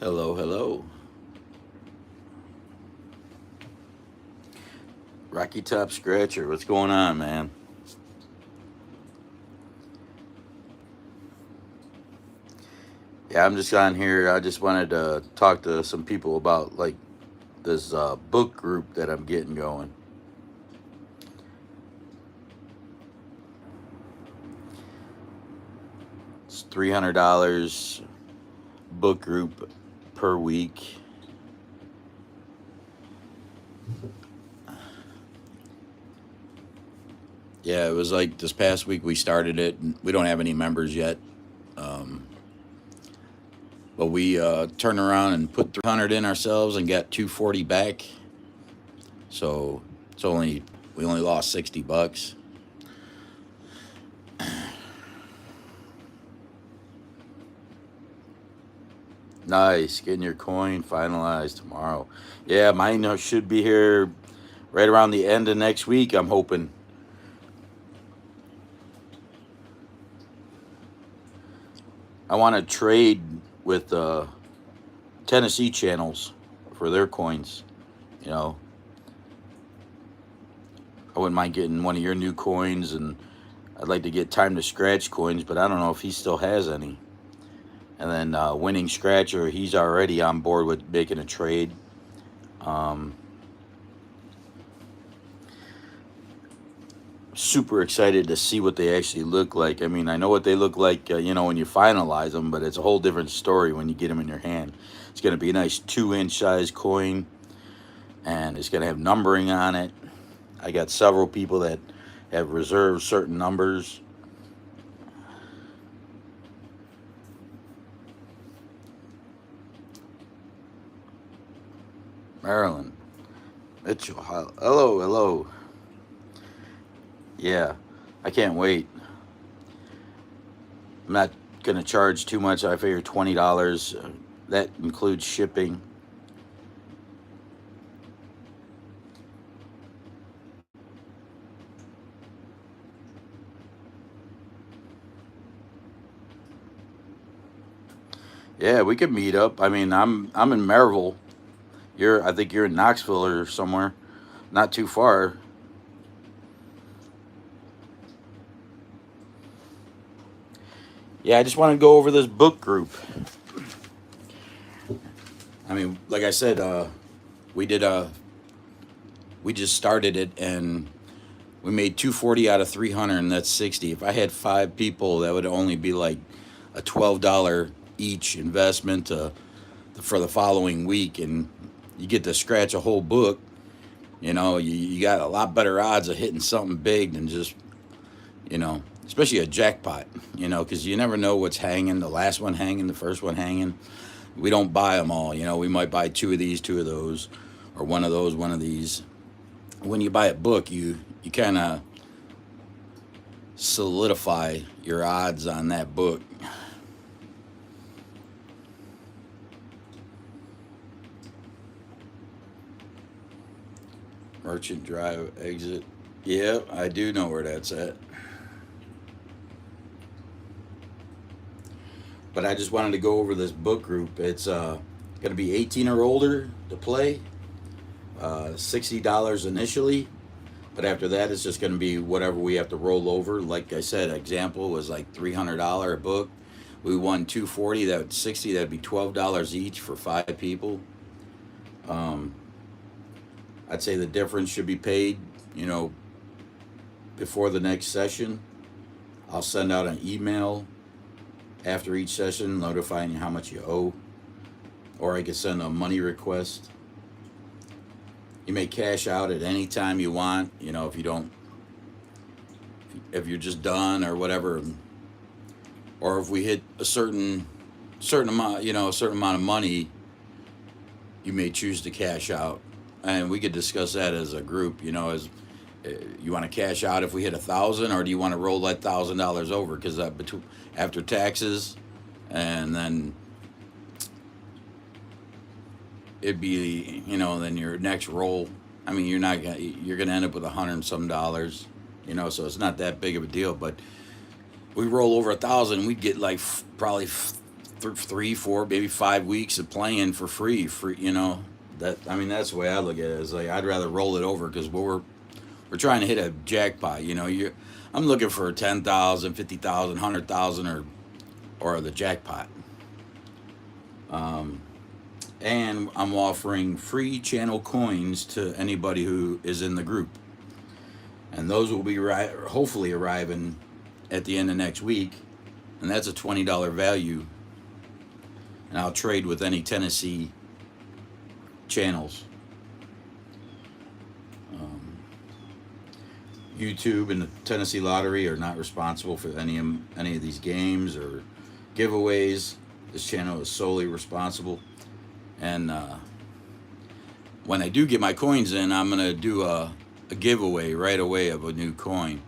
Hello, hello. Rocky Top Scratcher, what's going on, man? Yeah, I'm just on here. I just wanted to talk to some people about like this book group that I'm getting going. It's $300 book group per week. Yeah, it was like this past week we started it. We don't have any members yet, um, but we turned around and put 300 in ourselves and got 240 back. So we only lost $60. Nice, getting your coin finalized tomorrow. Yeah, mine should be here right around the end of next week. I'm hoping. I want to trade with Tennessee channels for their coins. You know, I wouldn't mind getting one of your new coins, and I'd like to get Time to Scratch coins, but I don't know if he still has any. And then Winning Scratcher, he's already on board with making a trade. Um, Super excited to see what they actually look like. I mean, I know what they look like, when you finalize them, but it's a whole different story when you get them in your hand. It's going to be a nice 2-inch size coin, and it's going to have numbering on it. I got several people that have reserved certain numbers. Maryland, Mitchell, hello, hello. Yeah, I can't wait. I'm not going to charge too much. I figure $20. That includes shipping. Yeah, we could meet up. I mean, I'm in Maryville. I think you're in Knoxville or somewhere, not too far. Yeah, I just want to go over this book group. I mean, like I said, we did we just started it and we made 240 out of 300, and that's 60. If I had 5 people, that would only be like a $12 each investment for the following week, and you get to scratch a whole book. You got a lot better odds of hitting something big than just, especially a jackpot, because you never know what's hanging, the last one hanging, the first one hanging. We don't buy them all, we might buy two of these, two of those, or one of those, one of these. When you buy a book, you kind of solidify your odds on that book. Merchant Drive exit. Yeah, I do know where that's at. But I just wanted to go over this book group. It's going to be 18 or older to play. $60 initially, but after that, it's just going to be whatever we have to roll over. Like I said, example was like $300 a book. We won 240. That 60. That'd be $12 each for 5 people. Um, I'd say the difference should be paid, before the next session. I'll send out an email after each session notifying you how much you owe, or I could send a money request. You may cash out at any time you want, if you don't, if you're just done or whatever, or if we hit a certain amount, a certain amount of money, you may choose to cash out, and we could discuss that as a group. As you want to cash out if we hit 1,000, or do you want to roll that $1,000 over? Because after taxes, and then it'd be, then your next roll. I mean, you're gonna end up with 100 and some dollars, so it's not that big of a deal. But we roll over 1,000, we'd get like probably 3, 4, maybe 5 weeks of playing for free. That, I mean, that's the way I look at it. Is like I'd rather roll it over because we're trying to hit a jackpot. I'm looking for 10,000, 50,000, 100,000, or the jackpot. Um, and I'm offering free channel coins to anybody who is in the group, and those will be hopefully arriving at the end of next week, and that's a $20 value, and I'll trade with any Tennessee channels. Um, YouTube and the Tennessee Lottery are not responsible for any of these games or giveaways. This channel is solely responsible. And when I do get my coins in, I'm gonna do a giveaway right away of a new coin.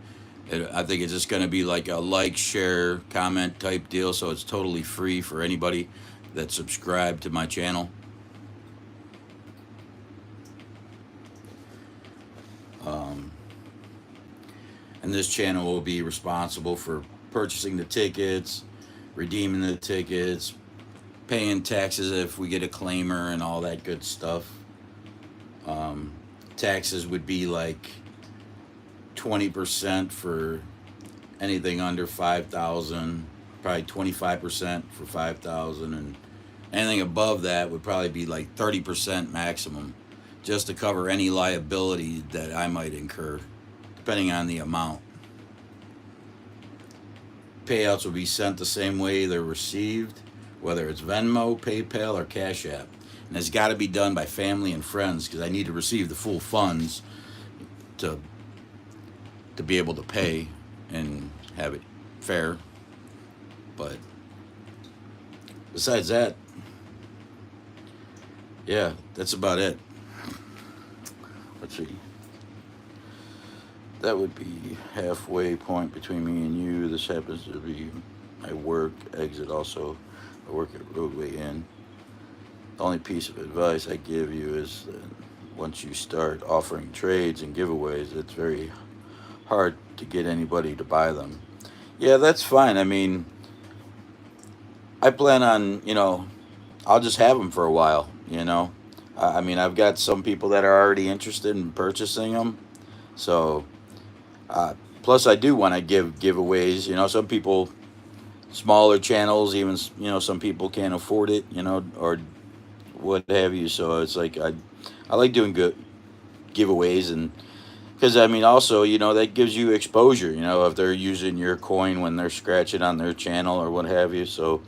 I think it's just gonna be like a like, share, comment type deal, so it's totally free for anybody that subscribed to my channel. Um, and this channel will be responsible for purchasing the tickets, redeeming the tickets, paying taxes if we get a claimer, and all that good stuff. Um, Taxes would be like 20% for anything under 5,000, probably 25% for 5,000, and anything above that would probably be like 30% maximum, just to cover any liability that I might incur, depending on the amount. Payouts will be sent the same way they're received, whether it's Venmo, PayPal, or Cash App. And it's got to be done by family and friends because I need to receive the full funds to be able to pay and have it fair. But besides that, yeah, that's about it. Let's see. That would be halfway point between me and you. This happens to be my work exit also. I work at Roadway Inn. The only piece of advice I give you is that once you start offering trades and giveaways, it's very hard to get anybody to buy them. Yeah, that's fine. I mean, I plan on, I'll just have them for a while. I mean, I've got some people that are already interested in purchasing them. So, uh, plus I do want to give giveaways. Some people, smaller channels, even, some people can't afford it, or what have you. So it's like I like doing good giveaways, and because I mean also that gives you exposure. If they're using your coin when they're scratching on their channel or what have you. So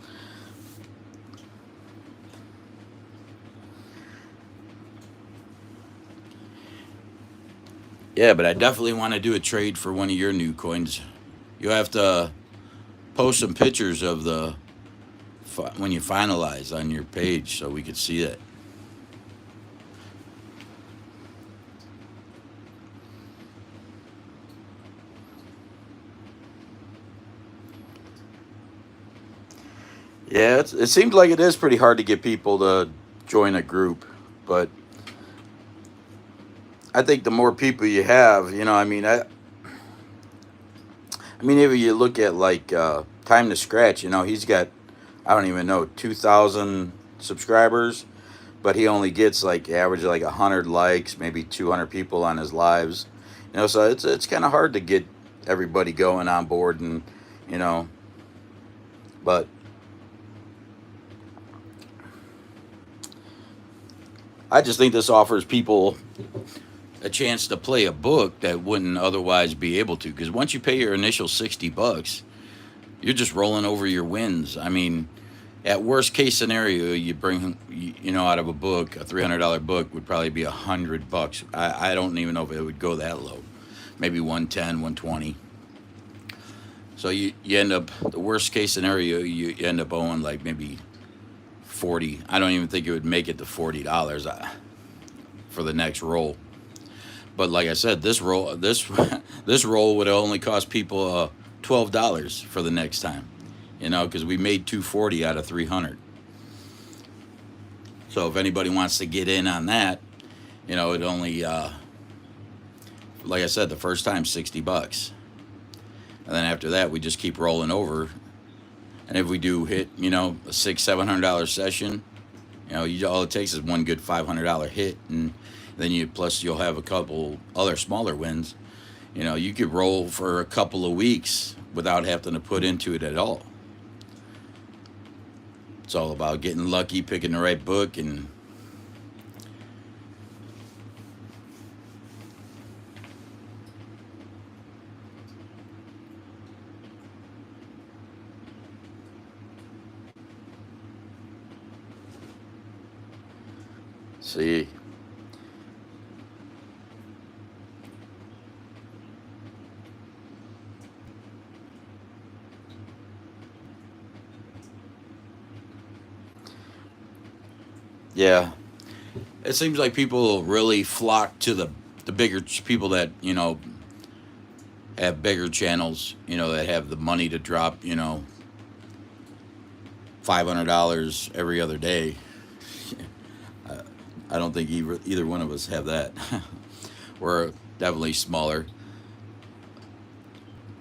yeah, but I definitely want to do a trade for one of your new coins. You have to post some pictures of when you finalize on your page so we could see it. Yeah, it seems like it is pretty hard to get people to join a group, but I think the more people you have, I mean, if you look at like Time to Scratch, he's got, I don't even know, 2,000 subscribers, but he only gets like average like 100 likes, maybe 200 people on his lives. So it's kind of hard to get everybody going on board, and you know, but I just think this offers people a chance to play a book that wouldn't otherwise be able to. Because once you pay your initial $60, you're just rolling over your wins. I mean, at worst case scenario, you bring out of a book, a $300 book would probably be $100. I don't even know if it would go that low. Maybe 110, 120. So you end up, the worst case scenario, you end up owing like maybe 40. I don't even think it would make it to $40 for the next roll. But like I said, this roll this roll would only cost people $12 for the next time, because we made 240 out of 300. So if anybody wants to get in on that, it only like I said, the first time $60, and then after that we just keep rolling over, and And if we do hit, you know, a $600-700 session, you know, all it takes is one good $500 hit, and then you'll have a couple other smaller wins. You know, you could roll for a couple of weeks without having to put into it at all. It's all about getting lucky, picking the right book, and see. Yeah, it seems like people really flock to the bigger people that, you know, have bigger channels, you know, that have the money to drop, you know, $500 every other day. I, I don't think either one of us have that. We're definitely smaller.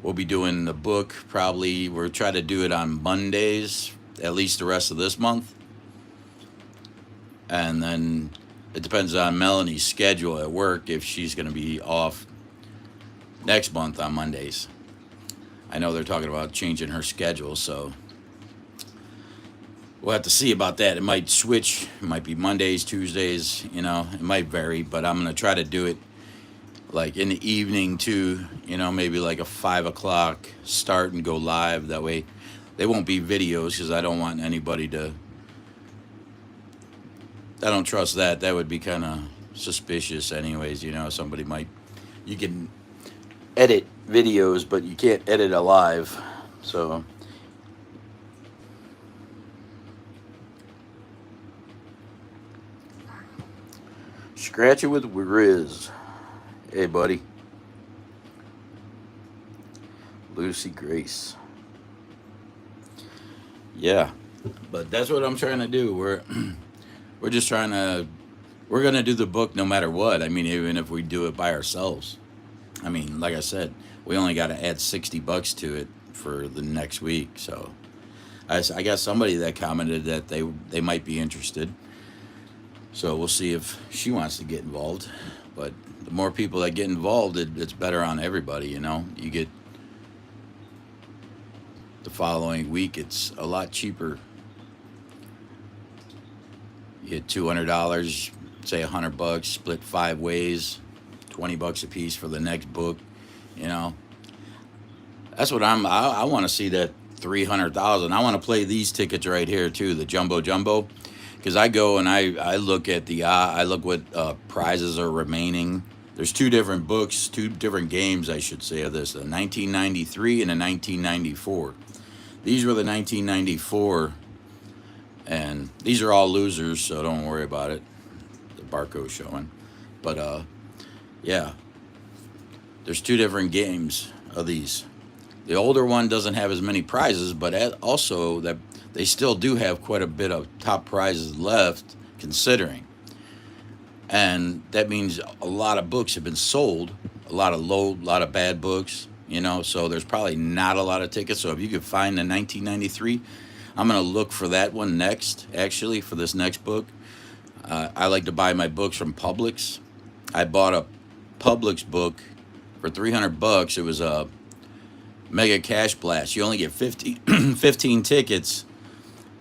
We'll be doing the book probably. We'll try to do it on Mondays, at least the rest of this month. And then it depends on Melanie's schedule at work if she's going to be off next month on Mondays. I know they're talking about changing her schedule, so we'll have to see about that. It might switch. It might be Mondays, Tuesdays, you know, it might vary, but I'm going to try to do it like in the evening too, you know, maybe like a 5 o'clock start and go live. That way they won't be videos, because I don't want anybody to, I don't trust that. That would be kind of suspicious anyways, you know. Somebody might, you can edit videos, but you can't edit a live. So scratch it with Riz. Hey, buddy. Lucy Grace. Yeah, but that's what I'm trying to do. We're just trying to, we're going to do the book no matter what. I mean, even if we do it by ourselves. I mean, like I said, we only got to add $60 to it for the next week. So I got somebody that commented that they might be interested. So we'll see if she wants to get involved. But the more people that get involved, it's better on everybody, you know. You get the following week, it's a lot cheaper. You get $200, say $100, split 5 ways, $20 a piece for the next book, you know. That's what I want to see, that 300,000. I want to play these tickets right here too, the jumbo, because I go and I look at I look what prizes are remaining. There's 2 different books, 2 different games, I should say, of this, a 1993 and a 1994. These were the 1994, and these are all losers, so don't worry about it. The barcode showing. But yeah, there's 2 different games of these. The older one doesn't have as many prizes, but also that they still do have quite a bit of top prizes left, considering. And that means a lot of books have been sold, a lot of bad books, you know, so there's probably not a lot of tickets. So if you could find the 1993, I'm going to look for that one next, actually, for this next book. I like to buy my books from Publix. I bought a Publix book for $300. It was a Mega Cash Blast. You only get 15 tickets,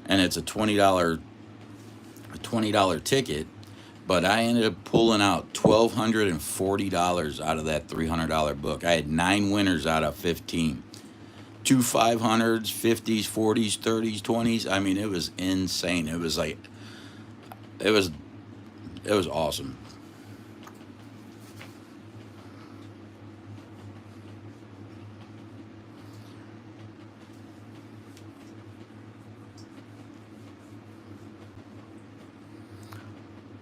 and it's a $20 ticket. But I ended up pulling out $1,240 out of that $300 book. I had 9 winners out of 15. 2 500s, 50s, 40s, 30s, 20s. I mean, it was insane. It was like, it was awesome.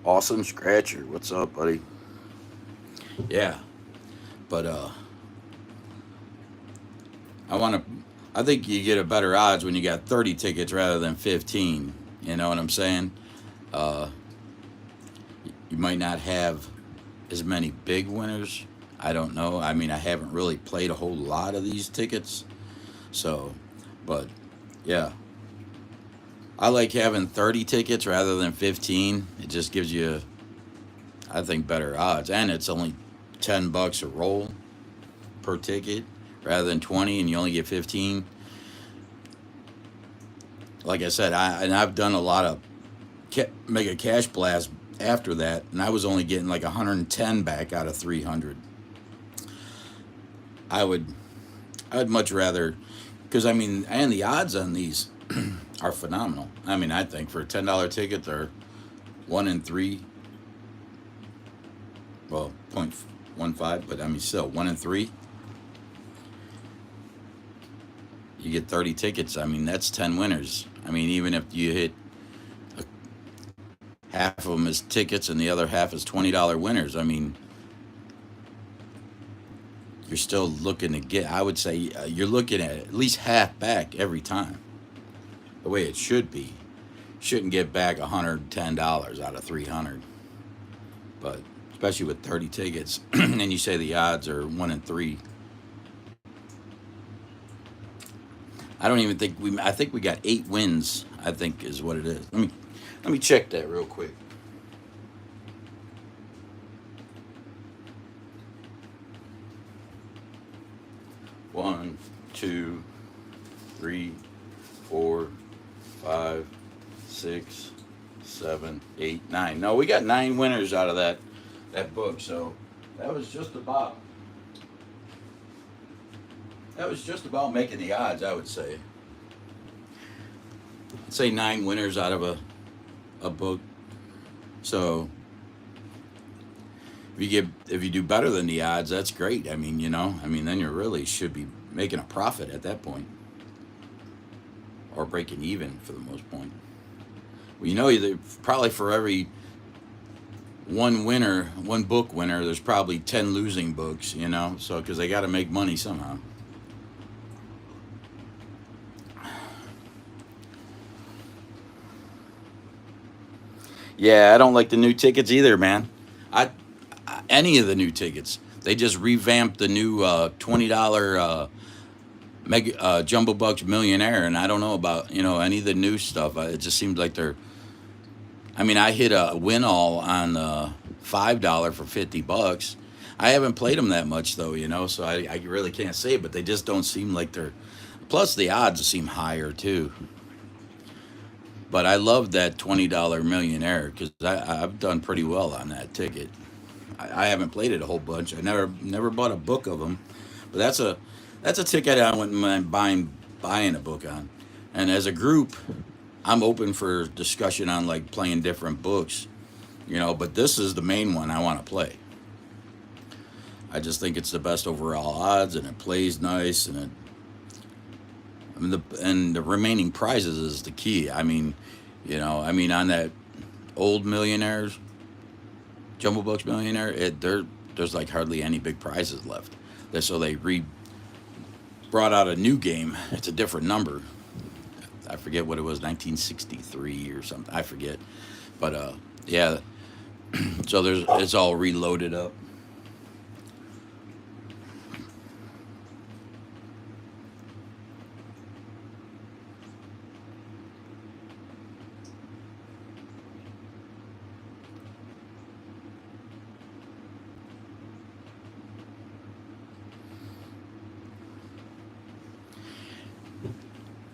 Awesome Scratcher. What's up, buddy? Yeah. But I think you get a better odds when you got 30 tickets rather than 15. You know what I'm saying? Uh, you might not have as many big winners. I don't know. I mean, I haven't really played a whole lot of these tickets. So, but Yeah. I like having 30 tickets rather than 15. It just gives you, I think, better odds. And it's only $10 a roll per ticket rather than 20, and you only get 15. Like I said, I've done a lot of mega cash blast after that, and I was only getting like 110 back out of 300. I would I'd much rather, because I mean, and the odds on these are phenomenal. I mean, I think for a $10 ticket, they're 1 in 3. Well, 0.15, but I mean, still 1 in 3. You get 30 tickets. I mean, that's 10 winners. I mean, even if you hit half of them as tickets and the other half is $20 winners, I mean, you're still looking to get, I would say, you're looking at least half back every time. The way it should be. Shouldn't get back $110 out of 300. But especially with 30 tickets, and you say the odds are 1 in 3. I don't even think I think we got 8 wins, I think is what it is. Let me check that real quick. 1, 2, 3, 4, 5, 6, 7, 8, 9. No, we got 9 winners out of that book. So that was just about making the odds. I would say. I'd say 9 winners out of a book. So if you do better than the odds, that's great. I mean, then you really should be making a profit at that point, or breaking even for the most point. Well, probably for every one book winner, there's probably 10 losing books. So because they got to make money somehow. Yeah, I don't like the new tickets either, man. I Any of the new tickets. They just revamped the new $20 mega Jumbo Bucks Millionaire, and I don't know about any of the new stuff. It just seems like they're. I mean, I hit a win all on $5 for $50. I haven't played them that much though, so I really can't say. But they just don't seem like they're. Plus, the odds seem higher too. But I love that $20 Millionaire because I've done pretty well on that ticket. I haven't played it a whole bunch. I never bought a book of them, but that's a ticket I wouldn't mind buying a book on. And as a group, I'm open for discussion on like playing different books, But this is the main one I want to play. I just think it's the best overall odds, and it plays nice, and the remaining prizes is the key. I mean, on that old Millionaires, Jumbo Bucks Millionaire, there's like hardly any big prizes left. So they brought out a new game. It's a different number. I forget what it was, 1963 or something. I forget, but yeah. So it's all reloaded up.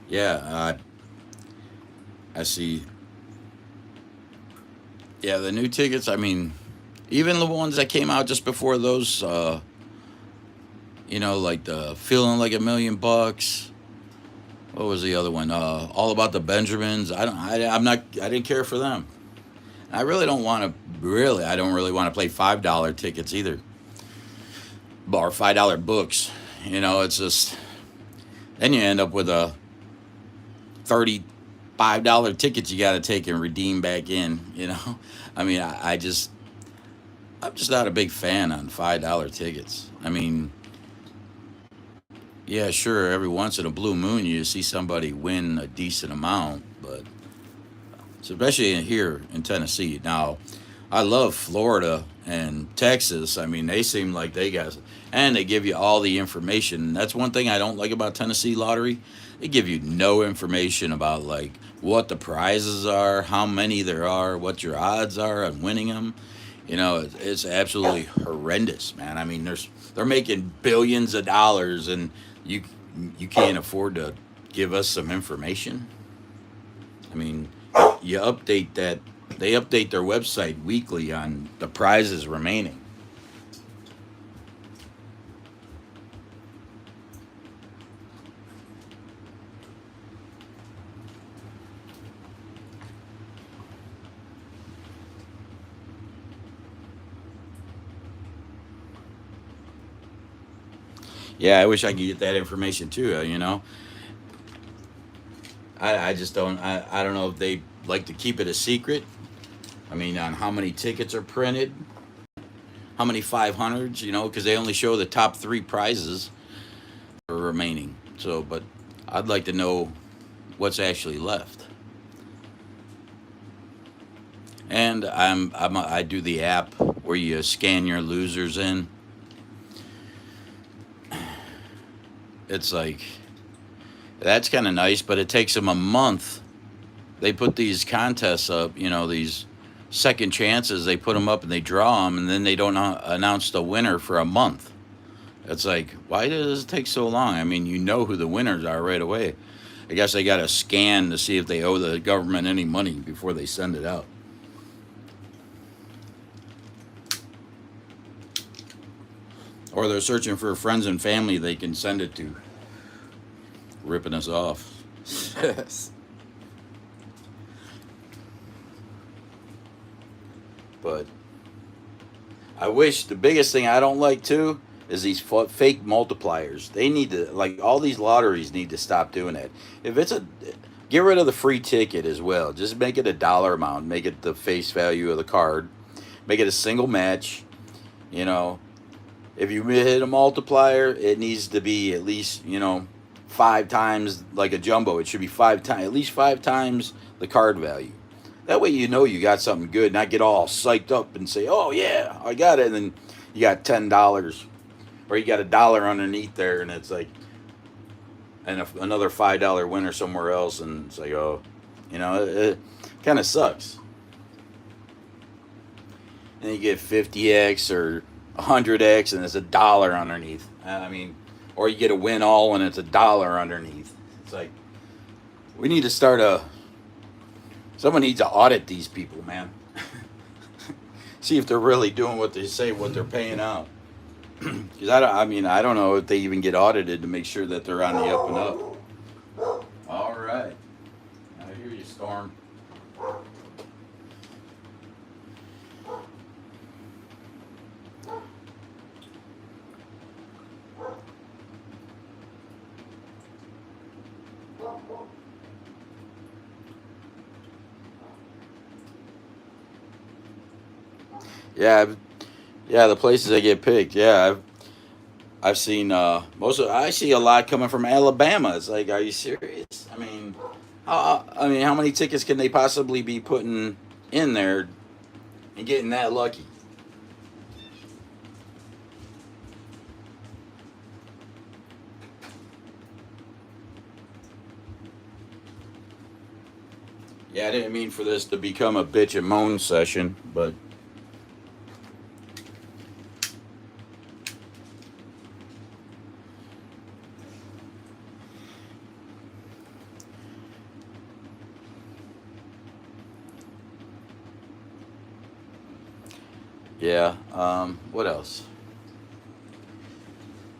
Yeah, I see. Yeah, the new tickets. I mean, even the ones that came out just before those. Like the feeling like $1,000,000. What was the other one? All about the Benjamins. I don't. I'm not. I didn't care for them. I really don't want to. I don't really want to play $5 tickets either. Or $5 books. It's just. Then you end up with a $35 tickets you got to take and redeem back in. I mean, I'm just not a big fan on $5 tickets. I mean, yeah, sure, every once in a blue moon you see somebody win a decent amount, but especially in here in Tennessee. Now, I love Florida and Texas. I mean, they seem like they got, and they give you all the information. That's one thing I don't like about Tennessee Lottery. They give you no information about like what the prizes are, how many there are, what your odds are on winning them. You know, it's absolutely horrendous, man. I mean, they're making billions of dollars, and you you can't afford to give us some information. I mean, you update that. They update their website weekly on the prizes remaining. Yeah, I wish I could get that information too. I just don't. I don't know if they like to keep it a secret. I mean, on how many tickets are printed, how many 500s, because they only show the top three prizes are remaining. So, but I'd like to know what's actually left. And I do the app where you scan your losers in. It's like that's kind of nice, but it takes them a month. They put these contests up, these second chances. They put them up and they draw them, and then they don't announce the winner for a month. It's like, why does it take so long? I mean, you know who the winners are right away. I guess they got to scan to see if they owe the government any money before they send it out. Or they're searching for friends and family they can send it to. Ripping us off. Yes. But I wish the biggest thing I don't like too is these fake multipliers. They need to, like, all these lotteries need to stop doing that. If it's get rid of the free ticket as well. Just make it a dollar amount. Make it the face value of the card. Make it a single match. You know, if you hit a multiplier, it needs to be at least, 5 times like a jumbo. It should be at least 5 times the card value. That way you got something good, not get all psyched up and say, "Oh yeah, I got it," and then you got $10, or you got $1 underneath there, and it's like, and another $5 winner somewhere else, and it's like, oh, it kind of sucks. And you get 50x or 100x, and it's $1 underneath. I mean, or you get a win all, and it's $1 underneath. It's like, we need to start someone needs to audit these people, man. See if they're really doing what they say, what they're paying out. Because I don't know if they even get audited to make sure that they're on the up and up. All right. I hear you, Storm. Yeah, yeah, the places that get picked. Yeah, I've seen I see a lot coming from Alabama. It's like, are you serious? How many tickets can they possibly be putting in there and getting that lucky? Yeah, I didn't mean for this to become a bitch and moan session, but yeah. What else?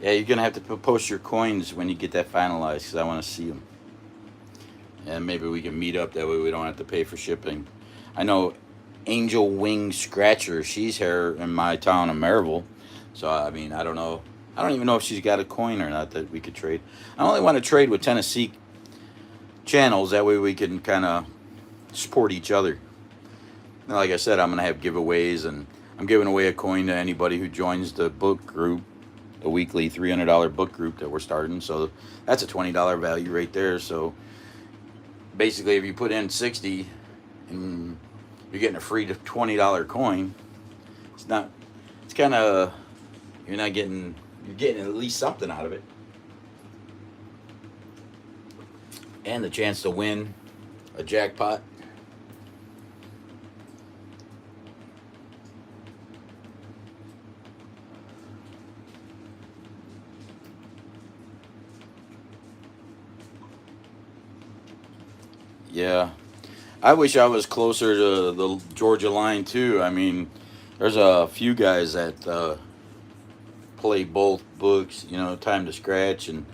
Yeah, you're gonna have to post your coins when you get that finalized, because I want to see them, and maybe we can meet up. That way we don't have to pay for shipping. I know Angel Wing Scratcher. She's here in my town of Maryville, so I don't know. I don't even know if she's got a coin or not that we could trade. I only want to trade with Tennessee channels. That way we can kind of support each other. And like I said, I'm gonna have giveaways, and I'm giving away a coin to anybody who joins the book group, the weekly $300 book group that we're starting. So that's a $20 value right there. So basically, if you put in 60, and you're getting a free $20 coin. It's not. It's kind of, you're not getting. You're getting at least something out of it, and the chance to win a jackpot. Yeah, I wish I was closer to the Georgia line too. I mean, there's a few guys that play both books. You know, Time to Scratch and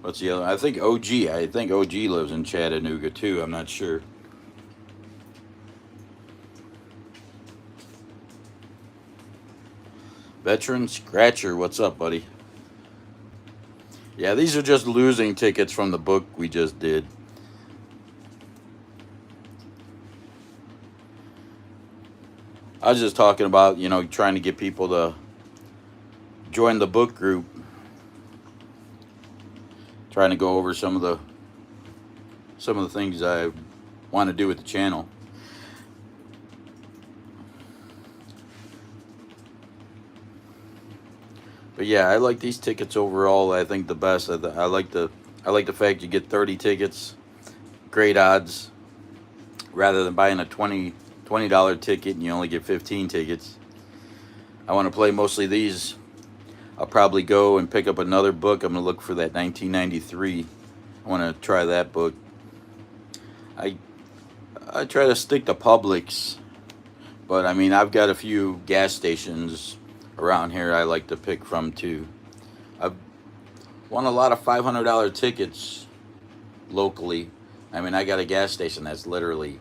what's the other? I think OG. I think OG lives in Chattanooga too. I'm not sure. Veteran Scratcher, what's up, buddy? Yeah, these are just losing tickets from the book we just did. I was just talking about, trying to get people to join the book group, trying to go over some of the things I want to do with the channel. But yeah, I like these tickets overall. I think the best. I like the fact you get 30 tickets, great odds, rather than buying a $20 ticket and you only get 15 tickets. I want to play mostly these. I'll probably go and pick up another book. I'm gonna look for that 1993. I want to try that book. I I try to stick to Publix, but I mean I've got a few gas stations around here I like to pick from too. I've won a lot of $500 tickets locally. I mean I got a gas station that's literally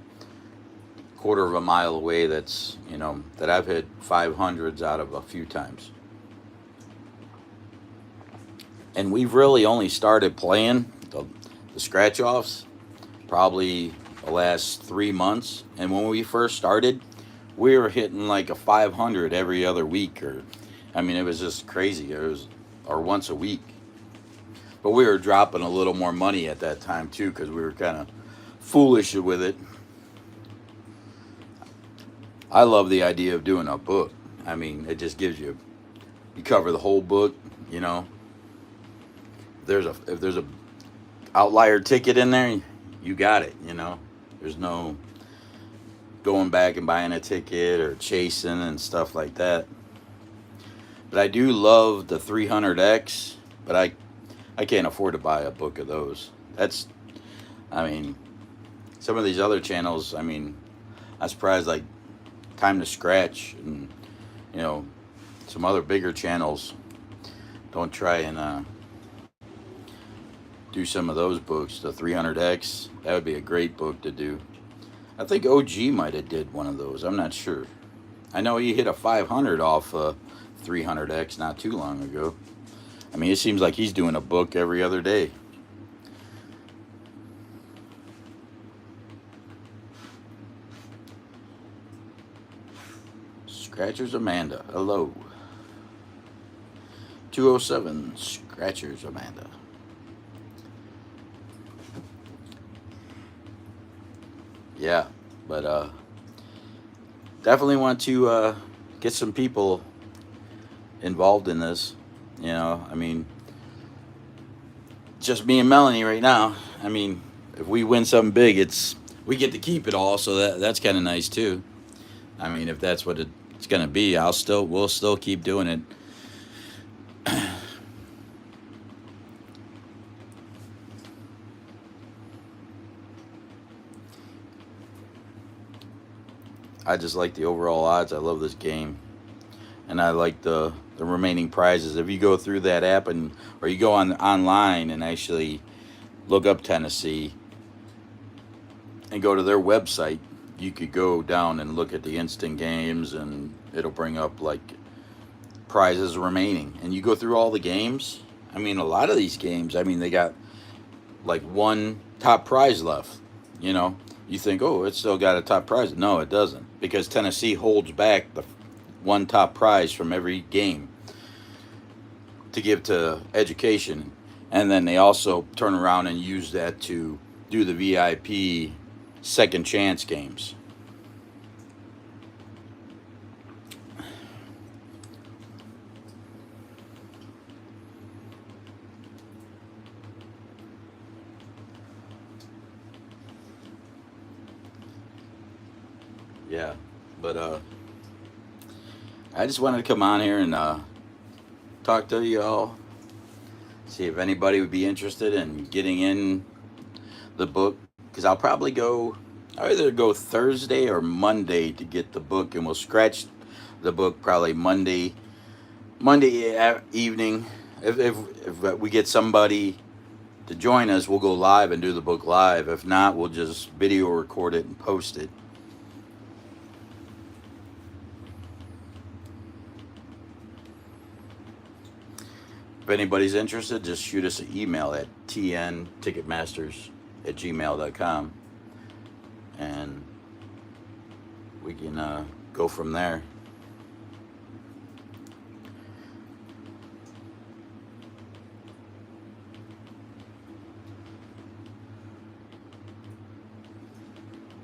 quarter of a mile away. That's that I've hit 500s out of a few times. And we've really only started playing the scratch offs probably the last 3 months. And when we first started, we were hitting like a 500 every other week, or I mean, it was just crazy. It was or once a week. But we were dropping a little more money at that time too, because we were kind of foolish with it. I love the idea of doing a book. I mean, it just gives you cover the whole book. You know, if there's a outlier ticket in there, you got it. There's no going back and buying a ticket or chasing and stuff like that. But I do love the 300X, but I can't afford to buy a book of those. I mean, some of these other channels, I mean, I'm surprised, like Time to Scratch and, some other bigger channels don't try and do some of those books. The 300X, that would be a great book to do. I think OG might have did one of those. I'm not sure. I know he hit a 500 off 300X not too long ago. I mean, it seems like he's doing a book every other day. Scratchers Amanda, hello. 207 Scratchers Amanda. Yeah, but definitely want to get some people involved in this. I mean, just me and Melanie right now. I mean, if we win something big, we get to keep it all, so that's kind of nice too. I mean, if that's what it's gonna be, we'll still keep doing it. I just like the overall odds. I love this game, and I like the remaining prizes. If you go through that app or you go online and actually look up Tennessee and go to their website, you could go down and look at the instant games, and it'll bring up like prizes remaining. And you go through all the games. I mean, a lot of these games, I mean, they got like one top prize left. You think, oh, it's still got a top prize. No, it doesn't, because Tennessee holds back the one top prize from every game to give to education. And then they also turn around and use that to do the VIP second chance games. Yeah, but I just wanted to come on here and talk to you all, see if anybody would be interested in getting in the book, because I'll probably go. I'll either go Thursday or Monday to get the book, and we'll scratch the book probably Monday evening. If we get somebody to join us, we'll go live and do the book live. If not, we'll just video record it and post it. If anybody's interested, just shoot us an email at tnticketmasters@gmail.com, and we can go from there.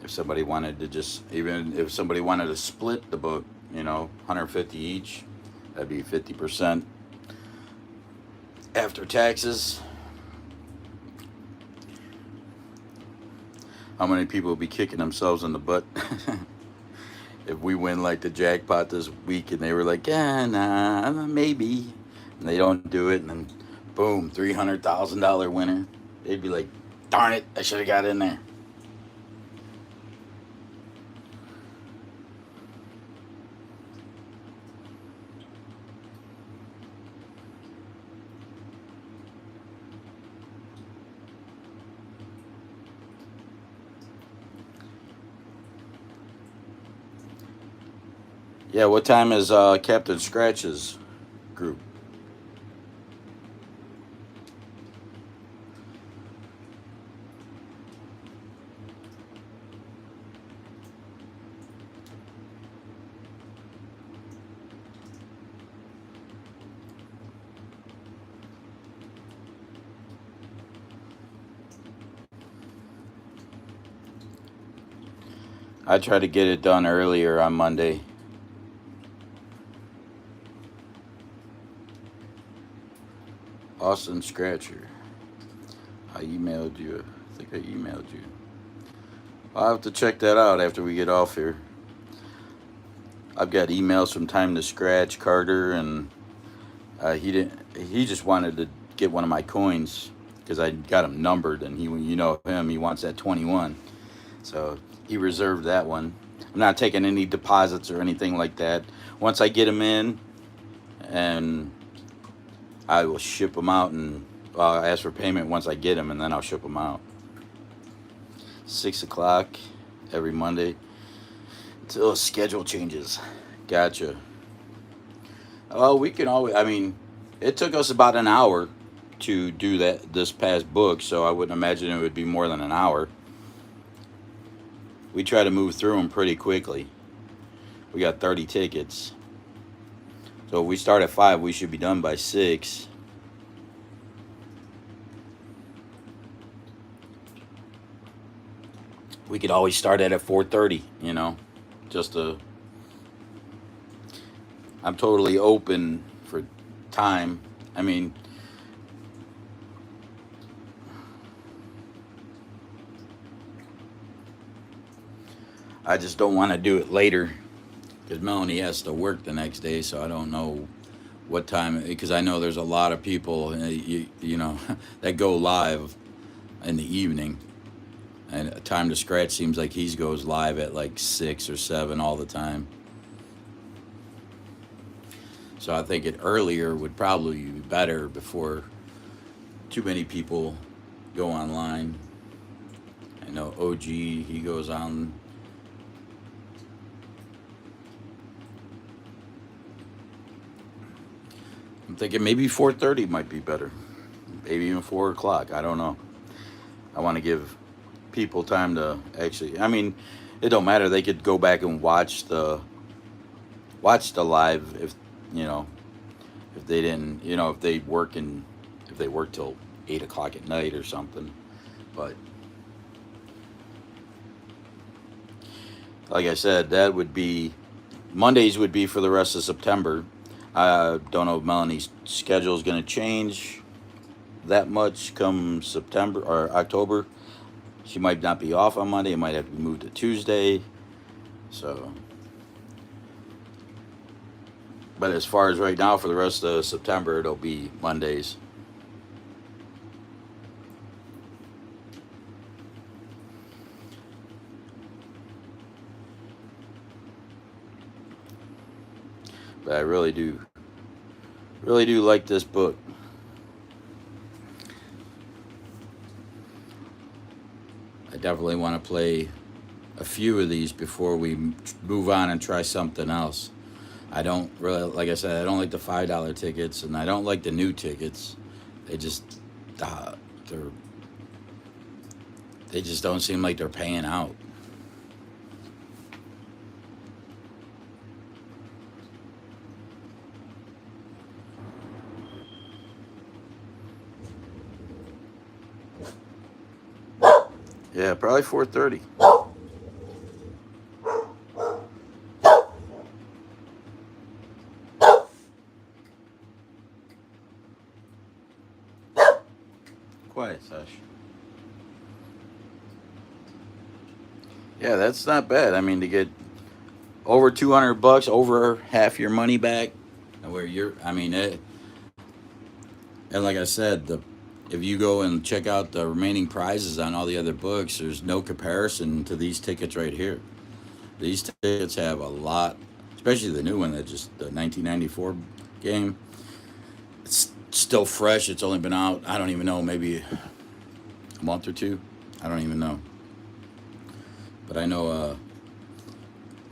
If somebody wanted to even if somebody wanted to split the book, 150 each, that'd be 50% after taxes. How many people will be kicking themselves in the butt if we win like the jackpot this week and they were like, yeah, nah, maybe, and they don't do it, and then boom, $300,000 winner. They'd be like, darn it, I should have got in there. Yeah, what time is Captain Scratch's group? I try to get it done earlier on Monday. Austin Scratcher, I emailed you. I think I emailed you. I'll have to check that out after we get off here. I've got emails from Time to Scratch, Carter, and he didn't. He just wanted to get one of my coins because I got him numbered, and you know him, he wants that 21. So he reserved that one. I'm not taking any deposits or anything like that. Once I get him in, and I will ship them out, and I'll ask for payment once I get them, and then I'll ship them out. 6 o'clock every Monday until schedule changes. Gotcha. Well, we can always. I mean, it took us about an hour to do this past book, so I wouldn't imagine it would be more than an hour. We try to move through them pretty quickly. We got 30 tickets. So if we start at 5, we should be done by 6. We could always start at 4:30, just to. I'm totally open for time. I mean, I just don't want to do it later because Melanie has to work the next day, so I don't know what time, because I know there's a lot of people, that go live in the evening. And Time to Scratch seems like he goes live at like 6 or 7 all the time. So I think it earlier would probably be better before too many people go online. I know OG, he goes on. I'm thinking maybe 4:30 might be better. Maybe even 4 o'clock. I don't know. I want to give people time to actually. I mean, it don't matter. They could go back and watch the live if they didn't, if they work till 8 o'clock at night or something. But like I said, that would be Mondays would be for the rest of September. I don't know if Melanie's schedule is going to change that much come September or October. She might not be off on Monday. It might have to be moved to Tuesday. So, but as far as right now, for the rest of September, it'll be Mondays. But I really do like this book. I definitely want to play a few of these before we move on and try something else. I don't really, like I said, I don't like the $5 tickets, and I don't like the new tickets. They just, uh, they're, they just don't seem like they're paying out. Yeah, probably 4:30. Quiet, Sash. Yeah, that's not bad. I mean, to get over $200, over half your money back, and where you're, I mean, and like I said, the if you go and check out the remaining prizes on all the other books, there's no comparison to these tickets right here. These tickets have a lot, especially the new one that just the 1994 game. It's still fresh. It's only been out, I don't even know, maybe a month or two. I don't even know. But I know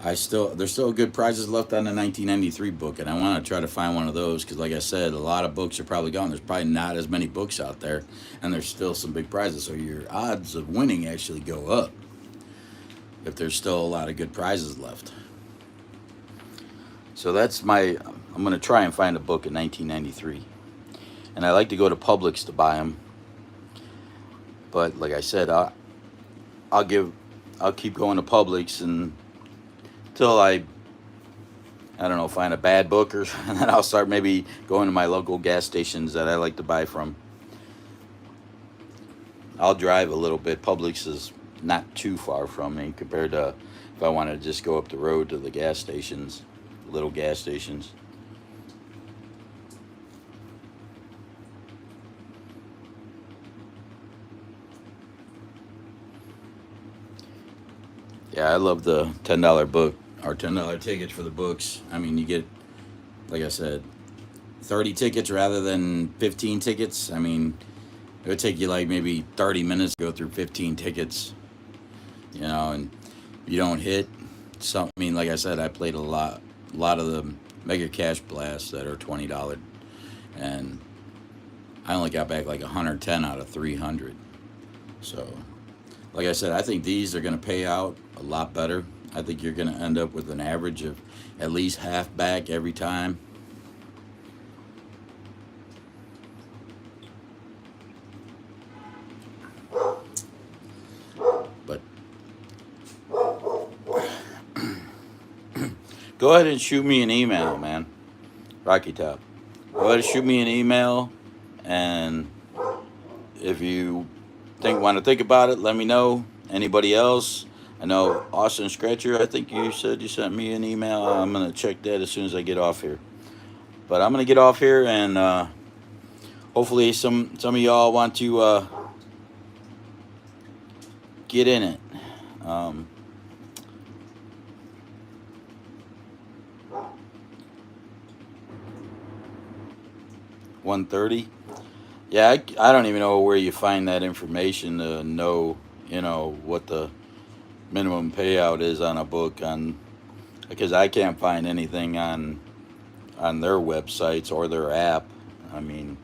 there's still good prizes left on the 1993 book, and I want to try to find one of those because, like I said, a lot of books are probably gone. There's probably not as many books out there, and there's still some big prizes. So your odds of winning actually go up if there's still a lot of good prizes left. So that's my. I'm gonna try and find a book in 1993, and I like to go to Publix to buy them. But like I said, I'll give, I'll keep going to Publix until I don't know, find a bad book, or and then I'll start maybe going to my local gas stations that I like to buy from. I'll drive a little bit. Publix is not too far from me compared to if I wanted to just go up the road to the gas stations, little gas stations. Yeah, I love the $10 book or $10 tickets for the books. I mean, you get, like I said, 30 tickets rather than 15 tickets. I mean, it would take you like maybe 30 minutes to go through 15 tickets, and you don't hit some. I mean, like I said, I played a lot of the Mega Cash Blasts that are $20, and I only got back like 110 out of 300. So, like I said, I think these are going to pay out a lot better. I think you're going to end up with an average of at least half back every time. But go ahead and shoot me an email, man. Rocky Top. Go ahead and shoot me an email, and if you want to think about it, let me know. Anybody else? I know Austin Scratcher, I think you said you sent me an email. I'm going to check that as soon as I get off here. But I'm going to get off here, and hopefully some of y'all want to get in it. Um, 130. Yeah, I don't even know where you find that information to know, what the minimum payout is on a book because I can't find anything on their websites or their app. I mean,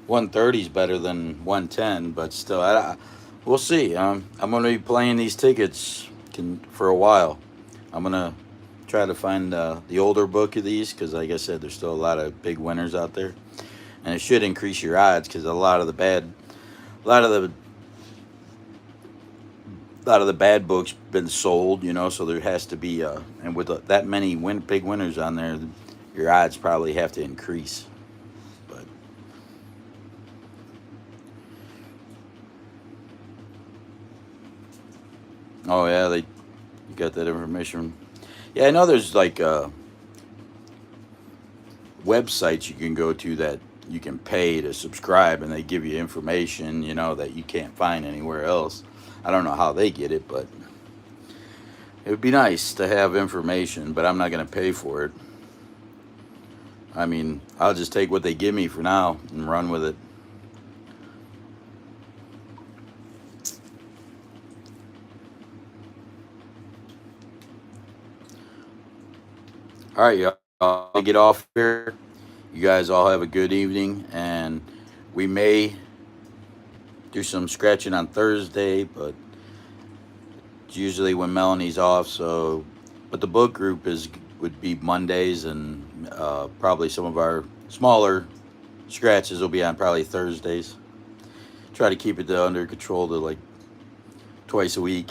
130 is better than 110, but still, we'll see. I'm going to be playing these tickets for a while. I'm going to try to find the older book of these because, like I said, there's still a lot of big winners out there, and it should increase your odds because a lot of the bad books been sold, so there has to be and with that many big winners on there, your odds probably have to increase. But Oh yeah, they you got that information. Yeah, I know there's like websites you can go to that you can pay to subscribe, and they give you information, that you can't find anywhere else. I don't know how they get it, but it would be nice to have information, but I'm not going to pay for it. I mean, I'll just take what they give me for now and run with it. All right, y'all. I'll get off here. You guys all have a good evening, and we may do some scratching on Thursday, but it's usually when Melanie's off. So, but the book group would be Mondays, and probably some of our smaller scratches will be on probably Thursdays. Try to keep it under control to like twice a week.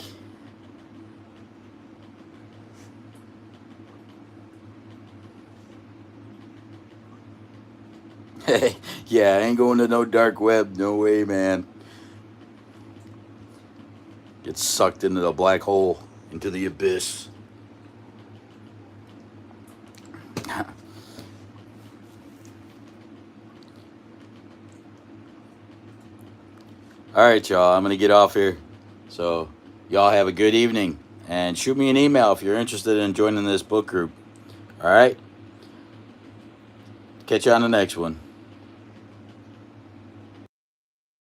Hey, yeah, I ain't going to no dark web. No way, man. Get sucked into the black hole, into the abyss. All right, y'all. I'm going to get off here. So, y'all have a good evening. And shoot me an email if you're interested in joining this book group. All right? Catch you on the next one.